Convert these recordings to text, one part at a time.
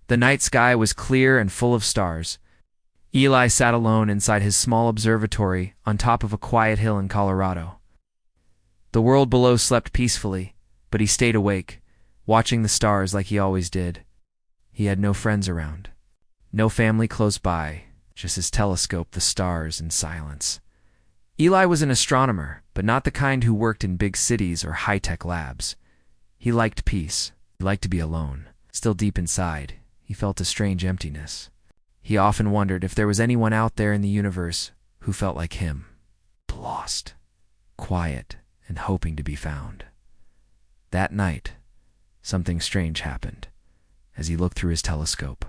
The night sky was clear and full of stars. Eli sat alone inside his small observatory on top of a quiet hill in Colorado. The world below slept peacefully, but he stayed awake, watching the stars like he always did. He had no friends around, no family close by, just his telescope, the stars, and silence. Eli was an astronomer, but not the kind who worked in big cities or high-tech labs. He liked peace. He liked to be alone. Still deep inside, he felt a strange emptiness. He often wondered if there was anyone out there in the universe who felt like him, lost, quiet, and hoping to be found. That night, something strange happened as he looked through his telescope.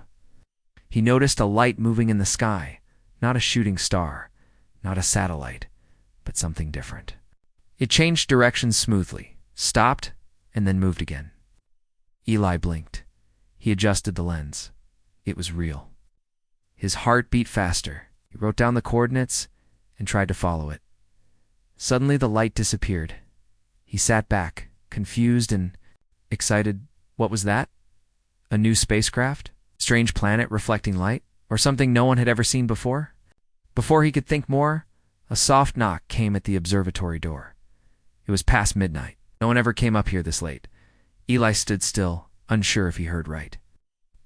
He noticed a light moving in the sky, not a shooting star, not a satellite, but something different. It changed direction smoothly, stopped, and then moved again. Eli blinked. He adjusted the lens. It was real. His heart beat faster. He wrote down the coordinates and tried to follow it. Suddenly the light disappeared. He sat back, confused and excited. What was that? A new spacecraft? Strange planet reflecting light? Or something no one had ever seen before? Before he could think more, a soft knock came at the observatory door. It was past midnight. No one ever came up here this late. Eli stood still, unsure if he heard right.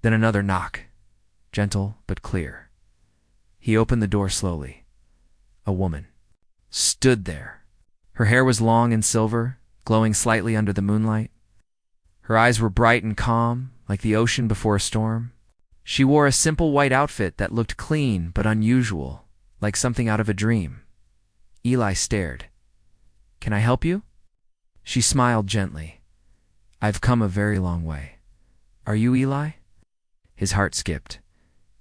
Then another knock, gentle but clear. He opened the door slowly. A woman stood there. Her hair was long and silver, glowing slightly under the moonlight. Her eyes were bright and calm, like the ocean before a storm. She wore a simple white outfit that looked clean but unusual, like something out of a dream. Eli stared. "Can I help you?" She smiled gently. "I've come a very long way. Are you Eli?" His heart skipped.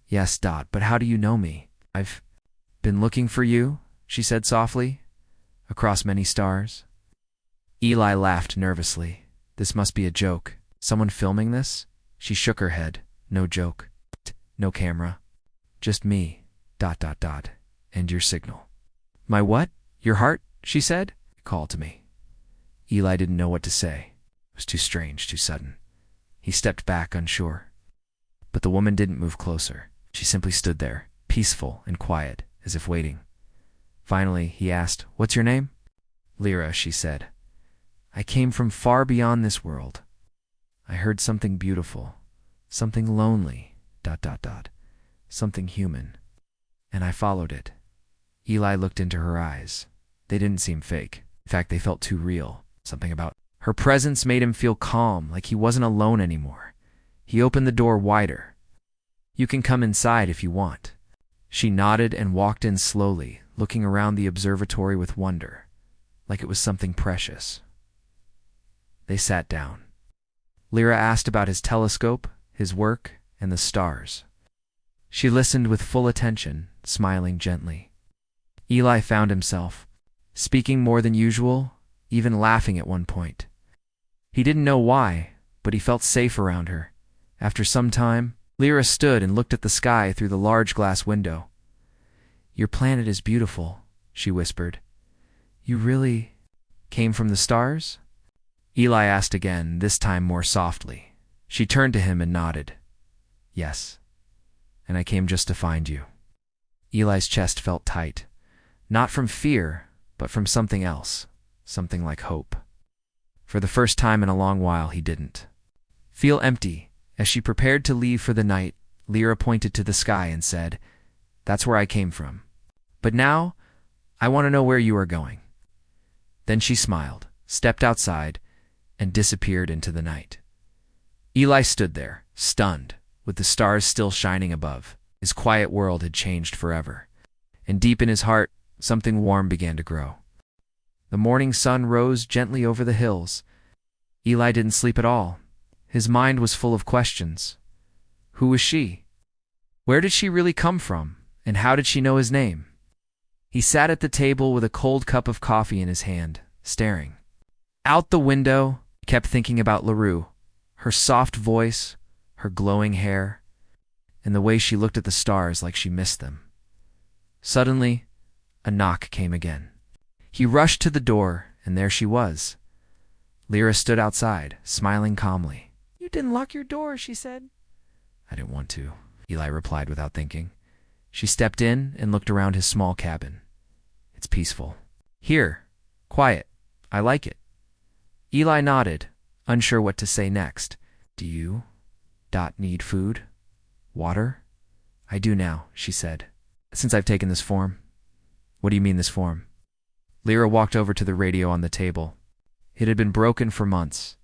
"Yes, but how do you know me?" "I've been looking for you," she said softly, "across many stars." Eli laughed nervously. This must be a joke. Someone filming this? She shook her head. No joke. No camera. Just me. ... And your signal. "My what? Your heart?" she said. "Call to me." Eli didn't know what to say. It was too strange, too sudden. He stepped back, unsure. But the woman didn't move closer. She simply stood there, peaceful and quiet, as if waiting. Finally, he asked, "What's your name?" "Lyra," she said. "I came from far beyond this world. I heard something beautiful, something lonely, ... something human. And I followed it." Eli looked into her eyes. They didn't seem fake. In fact, they felt too real. Something about her presence made him feel calm, like he wasn't alone anymore. He opened the door wider. "You can come inside if you want." She nodded and walked in slowly, looking around the observatory with wonder, like it was something precious. They sat down. Lyra asked about his telescope, his work, and the stars. She listened with full attention, smiling gently. Eli found himself speaking more than usual, even laughing at one point. He didn't know why, but he felt safe around her. After some time, Lyra stood and looked at the sky through the large glass window. "Your planet is beautiful," she whispered. "You really came from the stars?" Eli asked again, this time more softly. She turned to him and nodded. "Yes, and I came just to find you." Eli's chest felt tight, not from fear, but from something else, something like hope. For the first time in a long while, he didn't feel empty. As she prepared to leave for the night, Lyra pointed to the sky and said, "That's where I came from. But now, I want to know where you are going." Then she smiled, stepped outside, and disappeared into the night. Eli stood there, stunned, with the stars still shining above. His quiet world had changed forever. And deep in his heart, something warm began to grow. The morning sun rose gently over the hills. Eli didn't sleep at all. His mind was full of questions. Who was she? Where did she really come from? And how did she know his name? He sat at the table with a cold cup of coffee in his hand, staring out the window. He kept thinking about LaRue, her soft voice, her glowing hair, and the way she looked at the stars like she missed them. Suddenly, a knock came again. He rushed to the door, and there she was. Lyra stood outside, smiling calmly. "You didn't lock your door," she said. I didn't want to, Eli replied without thinking. She stepped in and looked around his small cabin. It's peaceful. Here. Quiet. I like it. Eli nodded, unsure what to say next. Do you need food? Water? I do now, she said. Since I've taken this form. What do you mean this form? Lyra walked over to the radio on the table. It had been broken for months.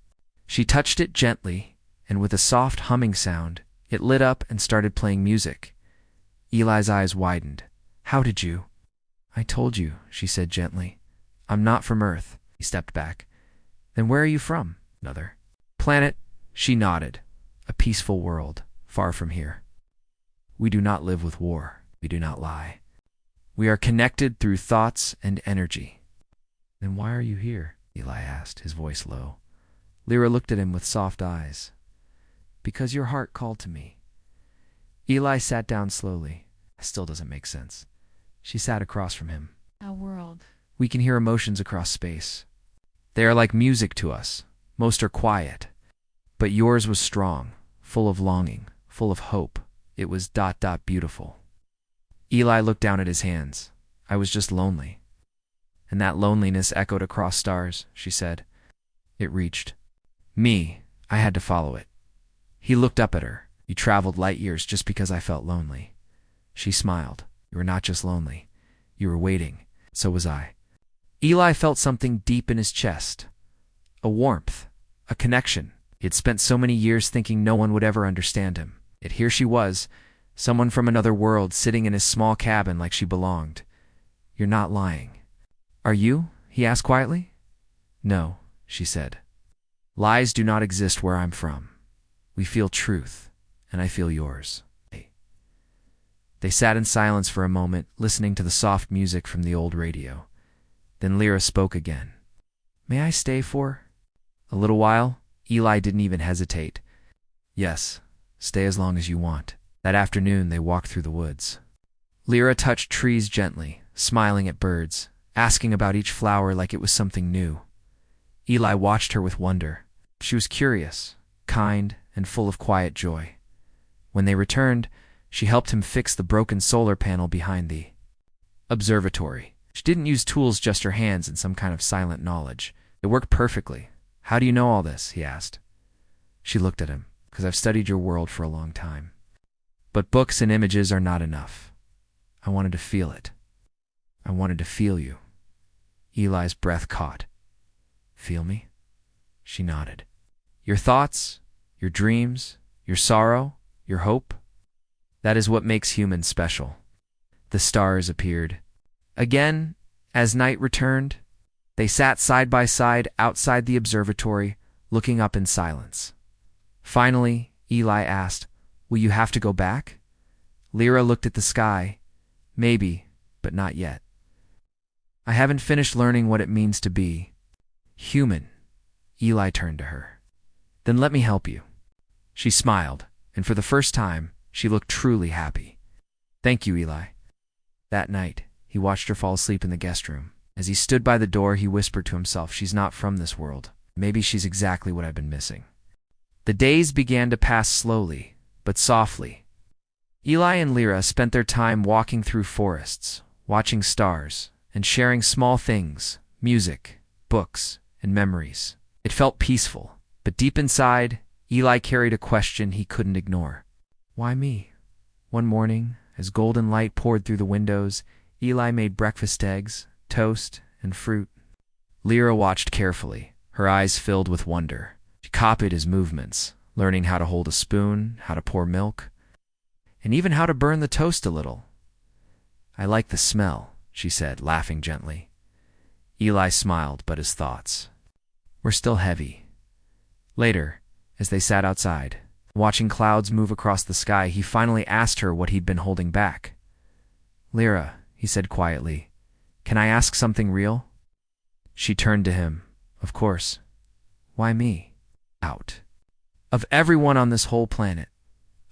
She touched it gently, and with a soft humming sound, it lit up and started playing music. Eli's eyes widened. How did you? I told you, she said gently. I'm not from Earth. He stepped back. Then where are you from? Another planet. She nodded. A peaceful world, far from here. We do not live with war. We do not lie. We are connected through thoughts and energy. Then why are you here? Eli asked, his voice low. Lyra looked at him with soft eyes. Because your heart called to me. Eli sat down slowly. Still doesn't make sense. She sat across from him. A world. We can hear emotions across space. They are like music to us. Most are quiet. But yours was strong, full of longing, full of hope. It was beautiful. Eli looked down at his hands. I was just lonely. And that loneliness echoed across stars, she said. It reached me. I had to follow it. He looked up at her. You traveled light years just because I felt lonely. She smiled. You were not just lonely. You were waiting. So was I. Eli felt something deep in his chest. A warmth. A connection. He had spent so many years thinking no one would ever understand him. Yet here she was, someone from another world sitting in his small cabin like she belonged. You're not lying. Are you? He asked quietly. No, she said. Lies do not exist where I'm from. We feel truth, and I feel yours. They sat in silence for a moment, listening to the soft music from the old radio. Then Lyra spoke again. May I stay for a little while? Eli didn't even hesitate. Yes, stay as long as you want. That afternoon they walked through the woods. Lyra touched trees gently, smiling at birds, asking about each flower like it was something new. Eli watched her with wonder. She was curious, kind, and full of quiet joy. When they returned, she helped him fix the broken solar panel behind the observatory. She didn't use tools, just her hands and some kind of silent knowledge. It worked perfectly. How do you know all this? He asked. She looked at him. Because I've studied your world for a long time. But books and images are not enough. I wanted to feel it. I wanted to feel you. Eli's breath caught. Feel me? She nodded. Your thoughts, your dreams, your sorrow, your hope. That is what makes humans special. The stars appeared. Again, as night returned, they sat side by side outside the observatory, looking up in silence. Finally, Eli asked, Will you have to go back? Lyra looked at the sky. Maybe, but not yet. I haven't finished learning what it means to be human. Eli turned to her. Then let me help you. She smiled, and for the first time, she looked truly happy. Thank you, Eli. That night, he watched her fall asleep in the guest room. As he stood by the door, he whispered to himself, She's not from this world. Maybe she's exactly what I've been missing. The days began to pass slowly, but softly. Eli and Lyra spent their time walking through forests, watching stars, and sharing small things, music, books, and memories. It felt peaceful, but deep inside, Eli carried a question he couldn't ignore. Why me? One morning, as golden light poured through the windows, Eli made breakfast eggs, toast, and fruit. Lyra watched carefully, her eyes filled with wonder. She copied his movements, learning how to hold a spoon, how to pour milk, and even how to burn the toast a little. I like the smell, she said, laughing gently. Eli smiled, but his thoughts were still heavy. Later, as they sat outside, watching clouds move across the sky, he finally asked her what he'd been holding back. Lyra, he said quietly, can I ask something real? She turned to him. Of course. Why me? Out. Of everyone on this whole planet.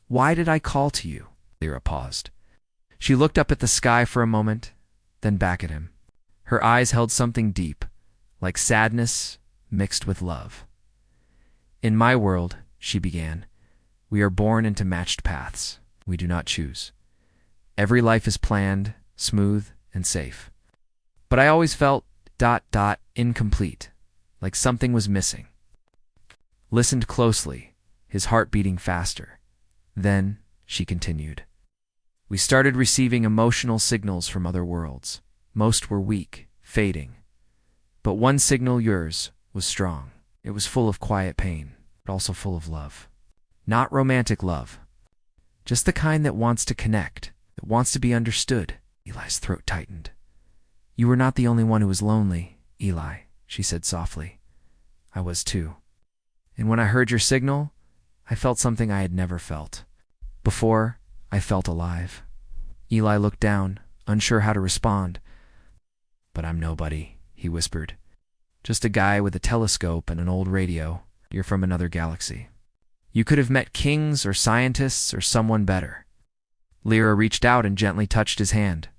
Why did I call to you? Lyra paused. She looked up at the sky for a moment, then back at him. Her eyes held something deep, like sadness mixed with love. In my world, she began, We are born into matched paths. We do not choose. Every life is planned, smooth, and safe. But I always felt ... incomplete, like something was missing. Listened closely, his heart beating faster. Then, she continued, we started receiving emotional signals from other worlds. Most were weak, fading. But one signal, yours, was strong. It was full of quiet pain, but also full of love. Not romantic love. Just the kind that wants to connect, that wants to be understood. Eli's throat tightened. You were not the only one who was lonely, Eli, she said softly. I was too. And when I heard your signal, I felt something I had never felt. Before, I felt alive. Eli looked down, unsure how to respond. But I'm nobody, he whispered. Just a guy with a telescope and an old radio. You're from another galaxy. You could have met kings or scientists or someone better. Lyra reached out and gently touched his hand.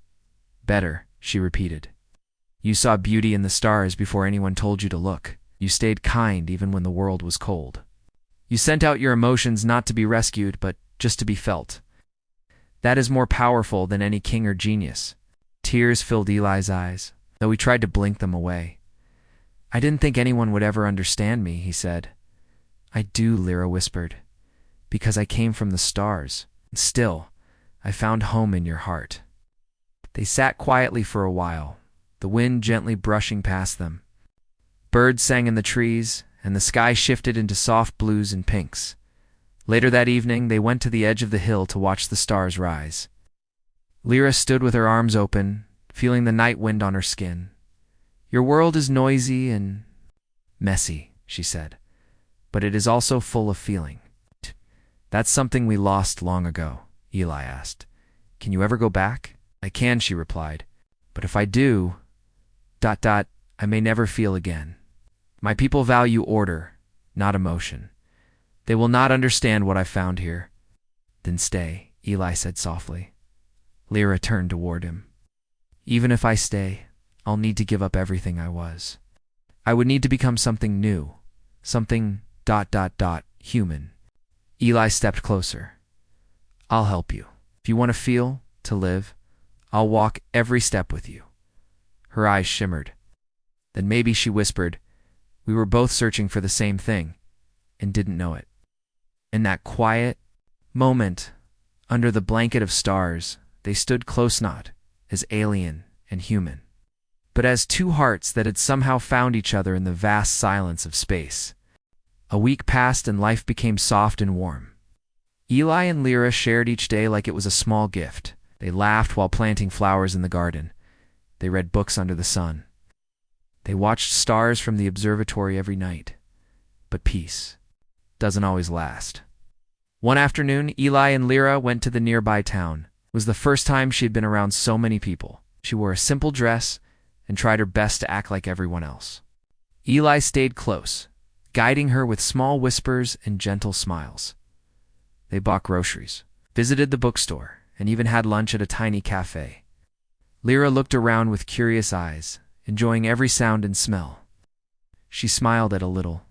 Better, she repeated. You saw beauty in the stars before anyone told you to look. You stayed kind even when the world was cold. You sent out your emotions not to be rescued, but just to be felt. That is more powerful than any king or genius. Tears filled Eli's eyes, though he tried to blink them away. I didn't think anyone would ever understand me, he said. I do, Lyra whispered, because I came from the stars. And still, I found home in your heart. They sat quietly for a while, the wind gently brushing past them. Birds sang in the trees, and the sky shifted into soft blues and pinks. Later that evening, they went to the edge of the hill to watch the stars rise. Lyra stood with her arms open, feeling the night wind on her skin. Your world is noisy and messy, she said, but it is also full of feeling. That's something we lost long ago, Eli asked. Can you ever go back? I can, she replied, but if I do ... I may never feel again. My people value order, not emotion. They will not understand what I found here. Then stay, Eli said softly. Lyra turned toward him. Even if I stay, I'll need to give up everything I was. I would need to become something new, something ... human. Eli stepped closer. I'll help you. If you want to feel, to live, I'll walk every step with you. Her eyes shimmered. Then maybe, she whispered, we were both searching for the same thing, and didn't know it. In that quiet moment, under the blanket of stars, they stood close-knit, as alien and human, but as two hearts that had somehow found each other in the vast silence of space. A week passed and life became soft and warm. Eli and Lyra shared each day like it was a small gift. They laughed while planting flowers in the garden. They read books under the sun. They watched stars from the observatory every night. But peace doesn't always last. One afternoon, Eli and Lyra went to the nearby town. It was the first time she had been around so many people. She wore a simple dress and tried her best to act like everyone else. Eli stayed close, guiding her with small whispers and gentle smiles. They bought groceries, visited the bookstore, and even had lunch at a tiny cafe. Lyra looked around with curious eyes, enjoying every sound and smell. She smiled at a little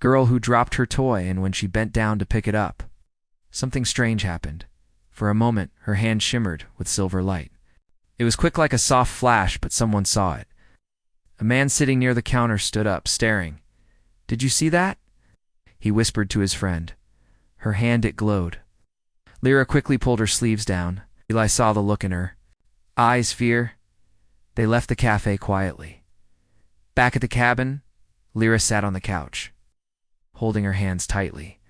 girl who dropped her toy, and when she bent down to pick it up, something strange happened. For a moment, her hand shimmered with silver light. It was quick like a soft flash, but someone saw it. A man sitting near the counter stood up, staring. Did you see that? He whispered to his friend. Her hand, it glowed. Lyra quickly pulled her sleeves down. Eli saw the look in her eyes, fear. They left the cafe quietly. Back at the cabin, Lyra sat on the couch, holding her hands tightly.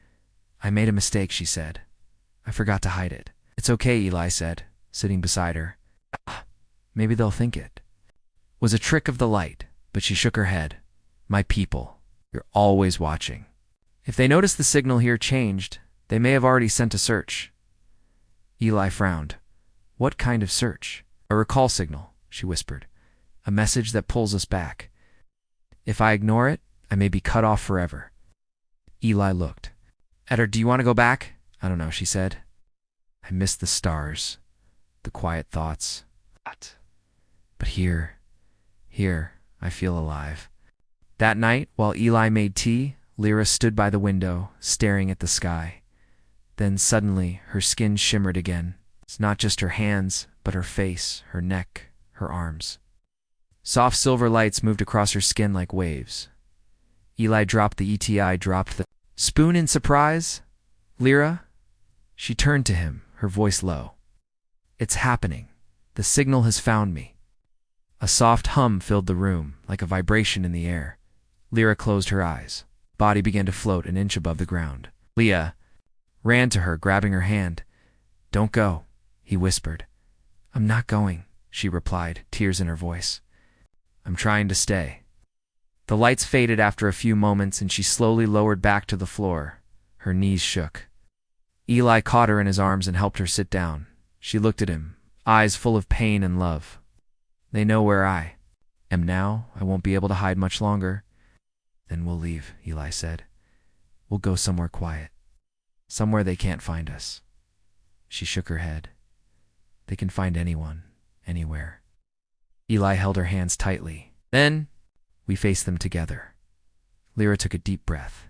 I made a mistake, she said. I forgot to hide it. It's okay, Eli said, sitting beside her. Maybe they'll think it was a trick of the light, but she shook her head. My people, you're always watching. If they notice the signal here changed, they may have already sent a search. Eli frowned. What kind of search? A recall signal, she whispered. A message that pulls us back. If I ignore it, I may be cut off forever. Eli looked at her. Do you want to go back? I don't know, she said. I miss the stars, the quiet thoughts. But here, I feel alive. That night, while Eli made tea, Lyra stood by the window, staring at the sky. Then suddenly, her skin shimmered again. It's not just her hands, but her face, her neck, her arms. Soft silver lights moved across her skin like waves. Eli dropped the ETI, dropped the spoon in surprise. Lyra? She turned to him, her voice low. It's happening. The signal has found me. A soft hum filled the room, like a vibration in the air. Lyra closed her eyes. Body began to float an inch above the ground. Leah ran to her, grabbing her hand. Don't go, he whispered. I'm not going, she replied, tears in her voice. I'm trying to stay. The lights faded after a few moments, and she slowly lowered back to the floor. Her knees shook. Eli caught her in his arms and helped her sit down. She looked at him, eyes full of pain and love. They know where I am now. I won't be able to hide much longer. Then we'll leave, Eli said. We'll go somewhere quiet. Somewhere they can't find us. She shook her head. They can find anyone, anywhere. Eli held her hands tightly. Then we faced them together. Lyra took a deep breath.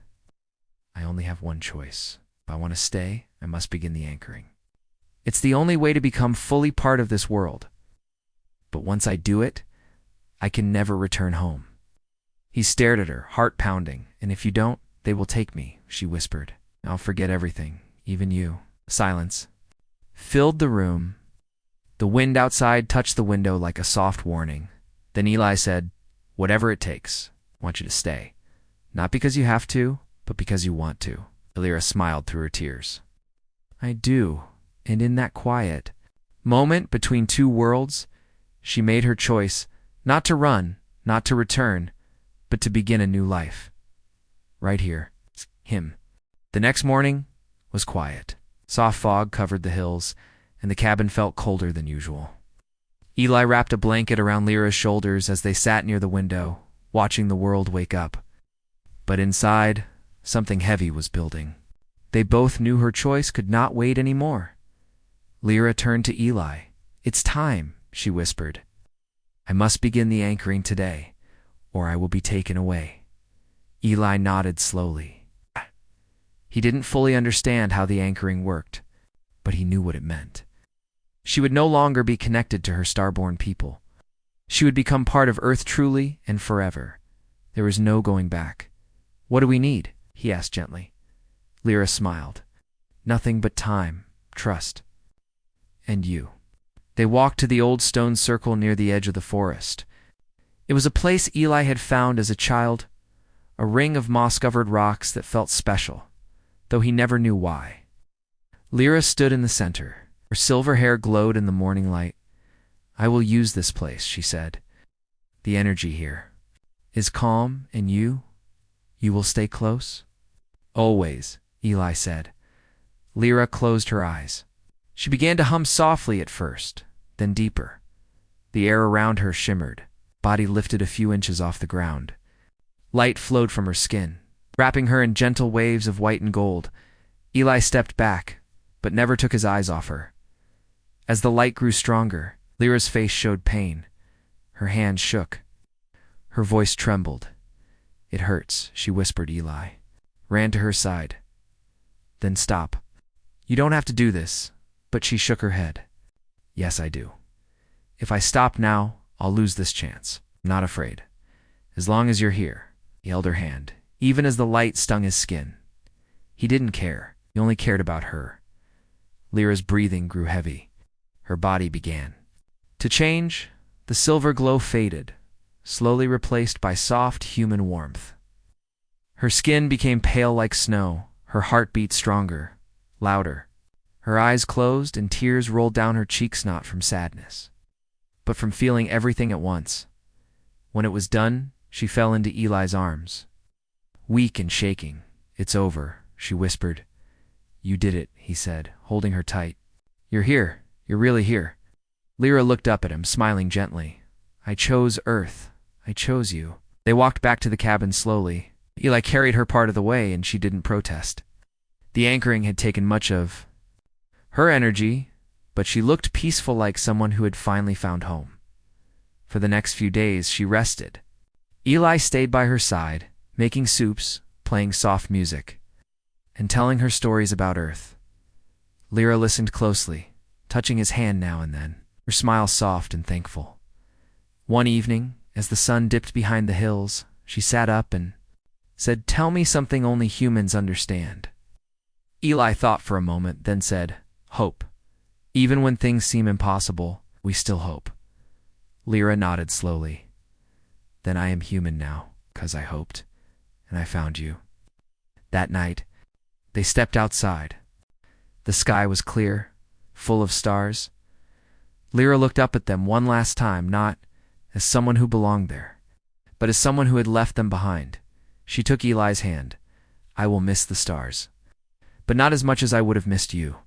I only have one choice. If I want to stay, I must begin the anchoring. It's the only way to become fully part of this world. But once I do it, I can never return home. He stared at her, heart pounding. And if you don't, they will take me, she whispered. I'll forget everything, even you. Silence filled the room. The wind outside touched the window like a soft warning. Then Eli said, whatever it takes, I want you to stay. Not because you have to, but because you want to. Lyra smiled through her tears. I do. And in that quiet moment between two worlds, she made her choice not to run, not to return, but to begin a new life. Right here. Him. The next morning was quiet. Soft fog covered the hills, and the cabin felt colder than usual. Eli wrapped a blanket around Lyra's shoulders as they sat near the window, watching the world wake up. But inside, something heavy was building. They both knew her choice could not wait anymore. Lyra turned to Eli. It's time, she whispered. I must begin the anchoring today, or I will be taken away. Eli nodded slowly. He didn't fully understand how the anchoring worked, but he knew what it meant. She would no longer be connected to her starborn people. She would become part of Earth truly and forever. There was no going back. What do we need? He asked gently. Lyra smiled. Nothing but time, trust, and you. They walked to the old stone circle near the edge of the forest. It was a place Eli had found as a child, a ring of moss-covered rocks that felt special, though he never knew why. Lyra stood in the center. Her silver hair glowed in the morning light. I will use this place, she said. The energy here is calm, and you will stay close? Always, Eli said. Lyra closed her eyes. She began to hum softly at first, then deeper. The air around her shimmered. Body lifted a few inches off the ground. Light flowed from her skin, wrapping her in gentle waves of white and gold. Eli stepped back, but never took his eyes off her. As the light grew stronger, Lyra's face showed pain. Her hands shook. Her voice trembled. It hurts, she whispered. Eli ran to her side. Then stop. You don't have to do this, but she shook her head. Yes, I do. If I stop now, I'll lose this chance. I'm not afraid. As long as you're here. He held her hand, even as the light stung his skin. He didn't care. He only cared about her. Lyra's breathing grew heavy. Her body began to change. The silver glow faded, slowly replaced by soft human warmth. Her skin became pale like snow. Her heart beat stronger, louder. Her eyes closed and tears rolled down her cheeks, not from sadness, but from feeling everything at once. When it was done, she fell into Eli's arms. Weak and shaking. It's over, she whispered. You did it, he said, holding her tight. You're here. You're really here. Lyra looked up at him, smiling gently. I chose Earth. I chose you. They walked back to the cabin slowly. Eli carried her part of the way, and she didn't protest. The anchoring had taken much of her energy, but she looked peaceful, like someone who had finally found home. For the next few days, she rested. Eli stayed by her side, making soups, playing soft music, and telling her stories about Earth. Lyra listened closely, touching his hand now and then, her smile soft and thankful. One evening, as the sun dipped behind the hills, she sat up and said, "Tell me something only humans understand." Eli thought for a moment, then said, "Hope. Even when things seem impossible, we still hope." Lyra nodded slowly. "Then I am human now, 'cause I hoped, and I found you." That night, they stepped outside. The sky was clear, full of stars. Lyra looked up at them one last time, not as someone who belonged there, but as someone who had left them behind. She took Eli's hand. "I will miss the stars, but not as much as I would have missed you."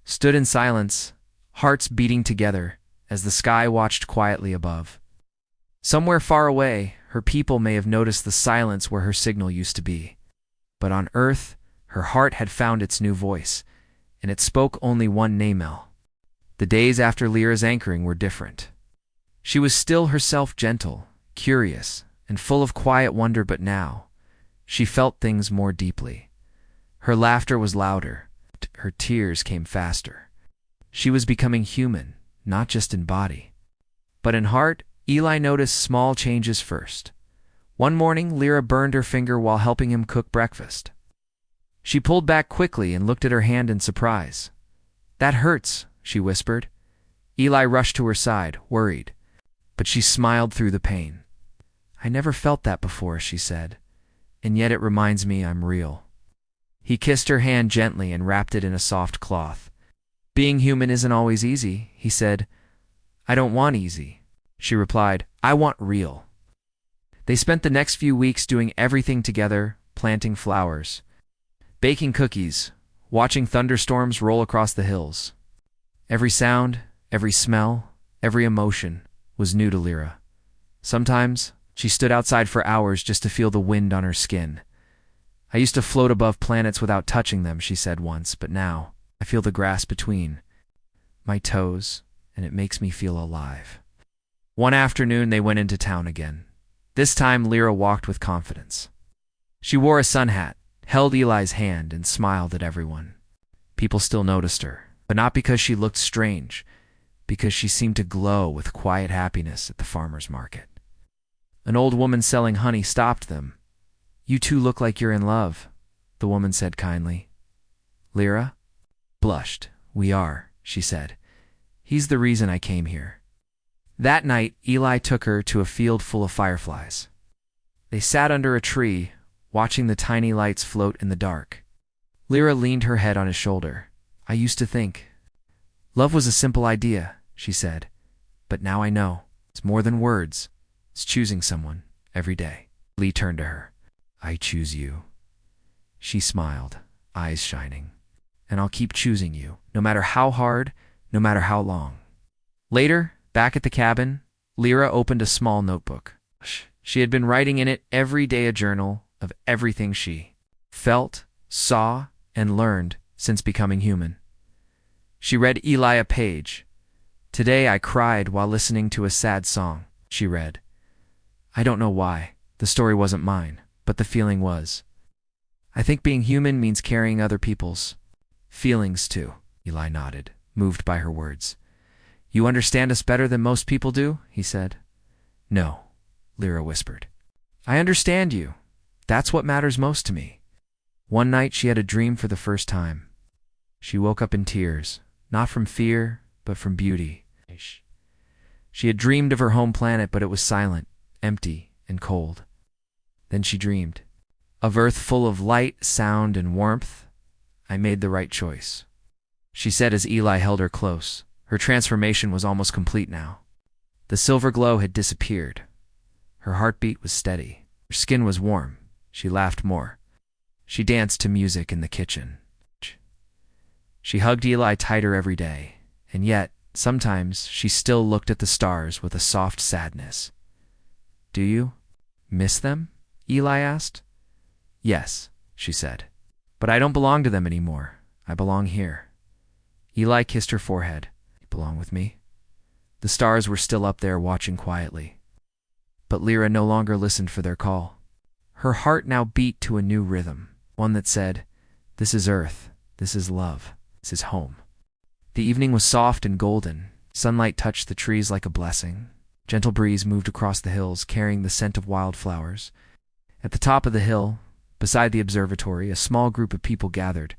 Stood in silence, hearts beating together, as the sky watched quietly above. Somewhere far away, her people may have noticed the silence where her signal used to be. But on Earth, her heart had found its new voice, and it spoke only one Namel. The days after Lyra's anchoring were different. She was still herself, gentle, curious, and full of quiet wonder, but now she felt things more deeply. Her laughter was louder, her tears came faster. She was becoming human, not just in body, but in heart. Eli noticed small changes first. One morning, Lyra burned her finger while helping him cook breakfast. She pulled back quickly and looked at her hand in surprise. "That hurts," she whispered. Eli rushed to her side, worried, but she smiled through the pain. "I never felt that before," she said, "and yet it reminds me I'm real." He kissed her hand gently and wrapped it in a soft cloth. "Being human isn't always easy," he said. "I don't want easy," she replied. "I want real." They spent the next few weeks doing everything together, planting flowers, baking cookies, watching thunderstorms roll across the hills. Every sound, every smell, every emotion was new to Lyra. Sometimes she stood outside for hours just to feel the wind on her skin. "I used to float above planets without touching them," she said once, "but now I feel the grass between my toes, and it makes me feel alive." One afternoon they went into town again. This time Lyra walked with confidence. She wore a sun hat, held Eli's hand, and smiled at everyone. People still noticed her, but not because she looked strange, because she seemed to glow with quiet happiness at the farmer's market. An old woman selling honey stopped them. "You two look like you're in love," the woman said kindly. Lyra blushed. "We are," she said. "He's the reason I came here." That night, Eli took her to a field full of fireflies. They sat under a tree, watching the tiny lights float in the dark. Lyra leaned her head on his shoulder. "I used to think love was a simple idea," she said. "But now I know. It's more than words. It's choosing someone every day." Lee turned to her. "I choose you." She smiled, eyes shining. "And I'll keep choosing you, no matter how hard, no matter how long." Later, back at the cabin, Lyra opened a small notebook. She had been writing in it every day, a journal of everything she felt, saw, and learned since becoming human. She read Eli a page. "Today I cried while listening to a sad song," she read. "I don't know why. The story wasn't mine, but the feeling was. I think being human means carrying other people's feelings too." Eli nodded, moved by her words. "You understand us better than most people do?" he said. "No," Lyra whispered. "I understand you. That's what matters most to me." One night she had a dream for the first time. She woke up in tears, not from fear, but from beauty. She had dreamed of her home planet, but it was silent, empty, and cold. Then she dreamed of Earth full of light, sound, and warmth. "I made the right choice," she said as Eli held her close. Her transformation was almost complete now. The silver glow had disappeared. Her heartbeat was steady. Her skin was warm. She laughed more. She danced to music in the kitchen. She hugged Eli tighter every day, and yet, sometimes, she still looked at the stars with a soft sadness. "Do you miss them?" Eli asked. "Yes," she said. "But I don't belong to them anymore. I belong here." Eli kissed her forehead. "You belong with me?" The stars were still up there watching quietly. But Lyra no longer listened for their call. Her heart now beat to a new rhythm, one that said, "This is Earth. This is love. It's his home. The evening was soft and golden. Sunlight touched the trees like a blessing. Gentle breeze moved across the hills, carrying the scent of wildflowers. At the top of the hill, beside the observatory, a small group of people gathered.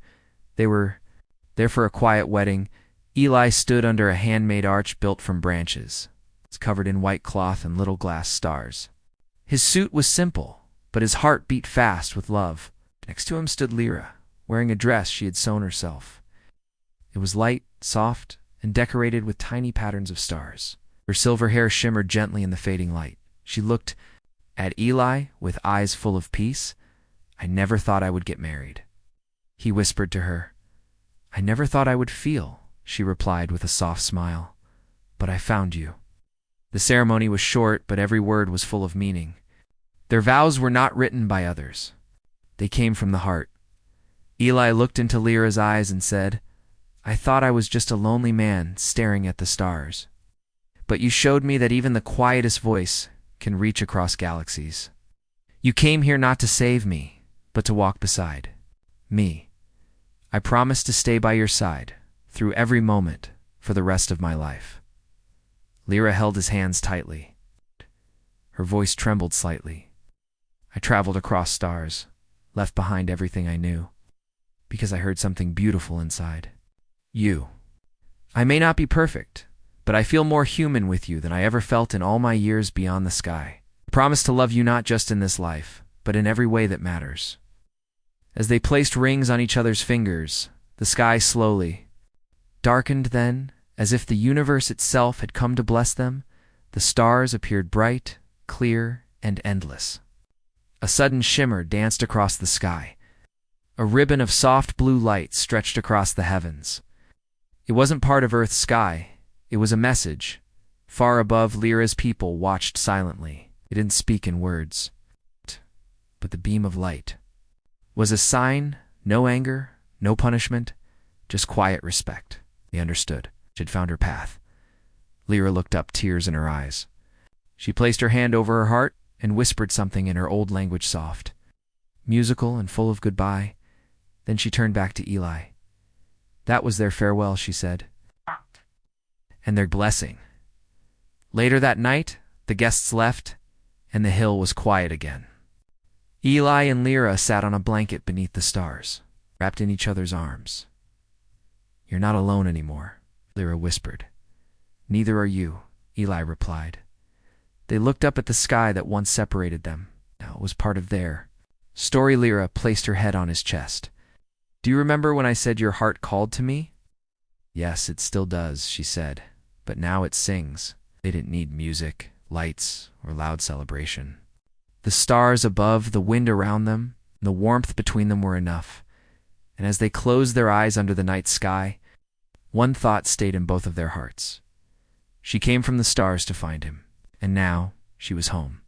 They were there for a quiet wedding. Eli stood under a handmade arch built from branches. It's covered in white cloth and little glass stars. His suit was simple, but his heart beat fast with love. Next to him stood Lyra, wearing a dress she had sewn herself. It was light, soft, and decorated with tiny patterns of stars. Her silver hair shimmered gently in the fading light. She looked at Eli with eyes full of peace. "I never thought I would get married," he whispered to her. "I never thought I would feel," she replied with a soft smile. "But I found you." The ceremony was short, but every word was full of meaning. Their vows were not written by others. They came from the heart. Eli looked into Lyra's eyes and said, "I thought I was just a lonely man staring at the stars. But you showed me that even the quietest voice can reach across galaxies. You came here not to save me, but to walk beside me. I promise to stay by your side through every moment for the rest of my life." Lyra held his hands tightly. Her voice trembled slightly. "I traveled across stars, left behind everything I knew, because I heard something beautiful inside. You. I may not be perfect, but I feel more human with you than I ever felt in all my years beyond the sky. I promise to love you not just in this life, but in every way that matters." As they placed rings on each other's fingers, the sky slowly darkened. Then, as if the universe itself had come to bless them, the stars appeared bright, clear, and endless. A sudden shimmer danced across the sky. A ribbon of soft blue light stretched across the heavens. It wasn't part of Earth's sky. It was a message. Far above, Lyra's people watched silently. They didn't speak in words. But the beam of light was a sign, no anger, no punishment, just quiet respect. They understood. She had found her path. Lyra looked up, tears in her eyes. She placed her hand over her heart and whispered something in her old language, soft, musical, and full of goodbye. Then she turned back to Eli. "That was their farewell," she said, "and their blessing." Later that night, the guests left, and the hill was quiet again. Eli and Lyra sat on a blanket beneath the stars, wrapped in each other's arms. "You're not alone anymore," Lyra whispered. "Neither are you," Eli replied. They looked up at the sky that once separated them. Now it was part of their story. Lyra placed her head on his chest. "Do you remember when I said your heart called to me?" "Yes, it still does," she said. "But now it sings." They didn't need music, lights, or loud celebration. The stars above, the wind around them, and the warmth between them were enough. And as they closed their eyes under the night sky, one thought stayed in both of their hearts. She came from the stars to find him, and now she was home.